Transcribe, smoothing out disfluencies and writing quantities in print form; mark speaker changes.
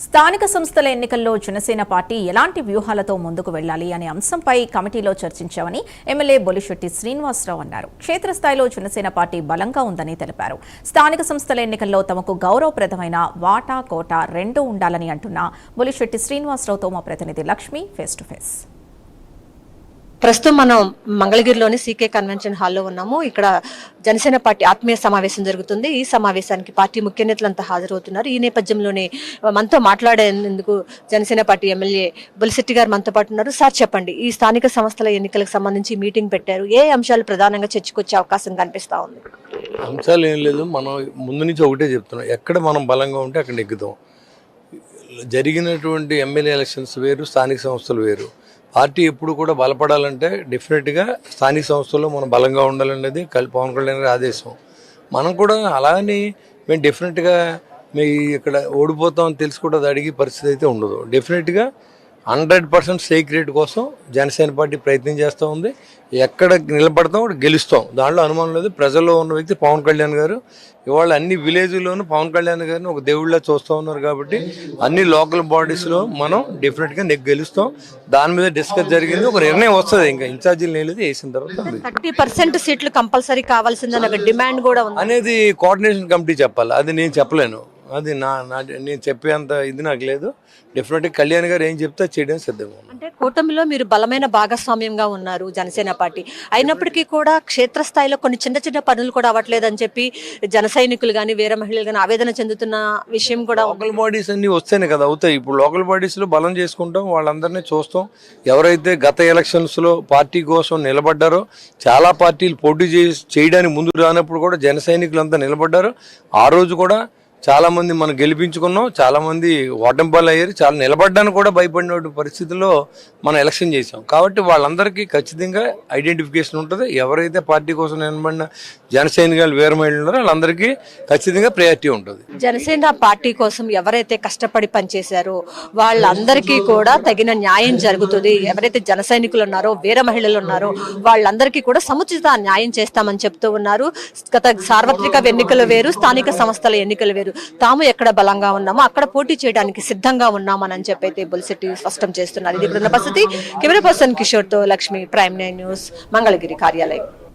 Speaker 1: స్థానిక సంస్థల ఎన్నికల్లో జనసేన పార్టీ ఎలాంటి వ్యూహాలతో ముందుకు వెళ్లాలి అనే అంశంపై కమిటీలో చర్చించామని ఎమ్మెల్యే బొలిశెట్టి శ్రీనివాసరావు అన్నారు. క్షేత్రస్థాయిలో జనసేన పార్టీ బలంగా ఉందని తెలిపారు. స్థానిక సంస్థల ఎన్నికల్లో తమకు గౌరవప్రదమైన వాటా కోటా రెండూ ఉండాలని అంటున్న బొలిశెట్టి శ్రీనివాసరావుతో మా ప్రతినిధి లక్ష్మి ఫేస్ టు ఫేస్.
Speaker 2: ప్రస్తుతం మనం మంగళగిరిలోని సీకే కన్వెన్షన్ హాల్లో ఉన్నాము. ఇక్కడ జనసేన పార్టీ ఆత్మీయ సమావేశం జరుగుతుంది. ఈ సమావేశానికి పార్టీ ముఖ్య నేతలంతా హాజరవుతున్నారు. ఈ నేపథ్యంలోనే మనతో మాట్లాడేందుకు జనసేన పార్టీ ఎమ్మెల్యే బొలిశెట్టి గారు మనతో పాటు ఉన్నారు. సార్ చెప్పండి, ఈ స్థానిక సంస్థల ఎన్నికలకు సంబంధించి మీటింగ్ పెట్టారు. ఏ అంశాలు ప్రధానంగా చర్చకొచ్చే అవకాశం కనిపిస్తా ఉంది?
Speaker 3: అంశాలు ఏం లేదు, మనం ముందు నుంచి ఒకటే చెప్తున్నాం, ఎక్కడ మనం బలంగా ఉంటే అక్కడ నెగ్గుతాం. జరిగినటువంటి ఎమ్మెల్యే ఎలక్షన్స్ వేరు, స్థానిక సంస్థలు వేరు. పార్టీ ఎప్పుడు కూడా బలపడాలంటే డెఫినెట్గా స్థానిక సంస్థల్లో మనం బలంగా ఉండాలనేది పవన్ కళ్యాణ్ గారి ఆదేశం. మనం కూడా అలానే మేము డెఫినెట్గా మేము ఇక్కడ ఓడిపోతాం అని తెలిసి కూడా అది అడిగే పరిస్థితి అయితే ఉండదు. డెఫినెట్గా 100% స్టేక్ రేట్ కోసం జనసేన పార్టీ ప్రయత్నం చేస్తూ ఉంది. ఎక్కడ నిలబడతాం అక్కడ గెలుస్తాం, దాంట్లో అనుమానం లేదు. ప్రజల్లో ఉన్న వ్యక్తి పవన్ కళ్యాణ్ గారు. ఇవాళ అన్ని విలేజ్లోనూ పవన్ కళ్యాణ్ గారిని ఒక దేవుళ్ళ చూస్తూ ఉన్నారు కాబట్టి అన్ని లోకల్ బాడీస్లో మనం డెఫినెట్గా గెలుస్తాం. దాని మీద డిస్కస్ జరిగింది, ఒక నిర్ణయం వస్తుంది. ఇంకా ఇన్ఛార్జీలు నేలేదు వేసిన తర్వాత
Speaker 2: 30% సీట్లు కంపల్సరీ కావాల్సిందని ఒక డిమాండ్ కూడా ఉంది
Speaker 3: అనేది కోఆర్డినేషన్ కమిటీ చెప్పాలి. అది నేను చెప్పలేను, అది నేను చెప్పేంత ఇది నాకు లేదు. డెఫినెట్గా కళ్యాణ్ గారు ఏం చెప్తే చేయడం సిద్ధంగా.
Speaker 2: అంటే కూటమిలో మీరు బలమైన భాగస్వామ్యంగా ఉన్నారు జనసేన పార్టీ అయినప్పటికీ కూడా క్షేత్రస్థాయిలో కొన్ని చిన్న చిన్న పనులు కూడా అవ్వట్లేదని చెప్పి జన సైనికులు కానీ వేరే మహిళలు కానీ ఆవేదన చెందుతున్న విషయం కూడా.
Speaker 3: లోకల్ బాడీస్ అన్ని వస్తేనే కదా అవుతాయి. ఇప్పుడు లోకల్ బాడీస్లో బలం చేసుకుంటాం, వాళ్ళందరినీ చూస్తాం. ఎవరైతే గత ఎలక్షన్స్లో పార్టీ కోసం నిలబడ్డారో, చాలా పార్టీలు పోటీ చేయడానికి ముందు రానప్పుడు కూడా జన సైనికులంతా నిలబడ్డారు. ఆ రోజు కూడా చాలా మంది మనం గెలిపించుకున్నాం, చాలా మంది ఓటమిపాలు అయ్యారు, చాలా నిలబడ్డానికి కూడా భయపడిన పరిస్థితుల్లో మనం ఎలక్షన్ చేసాం. కాబట్టి వాళ్ళందరికీ ఖచ్చితంగా ఐడెంటిఫికేషన్ ఉంటుంది. ఎవరైతే పార్టీ కోసం నిలబడిన జన సైనికులు వీర మహిళలు ఉన్నారో వాళ్ళందరికీ ఖచ్చితంగా ప్రయారిటీ ఉంటుంది.
Speaker 2: జనసేన పార్టీ కోసం ఎవరైతే కష్టపడి పనిచేశారో వాళ్ళందరికీ కూడా తగిన న్యాయం జరుగుతుంది. ఎవరైతే జన సైనికులు ఉన్నారో, వీర మహిళలు ఉన్నారో వాళ్ళందరికీ కూడా సముచిత న్యాయం చేస్తామని చెప్తూ ఉన్నారు. గత సార్వత్రిక ఎన్నికలు వేరు, స్థానిక సంస్థల ఎన్నికలు వేరు. తాము ఎక్కడ బలంగా ఉన్నామో అక్కడ పోటీ చేయడానికి సిద్ధంగా ఉన్నామని చెప్పైతే బొలిశెట్టి స్పష్టం చేస్తున్నారు. ఇది పరిస్థితి. కెమెరా పర్సన్ కిషోర్ తో లక్ష్మి, ప్రైమ్ 9 న్యూస్, మంగళగిరి కార్యాలయం.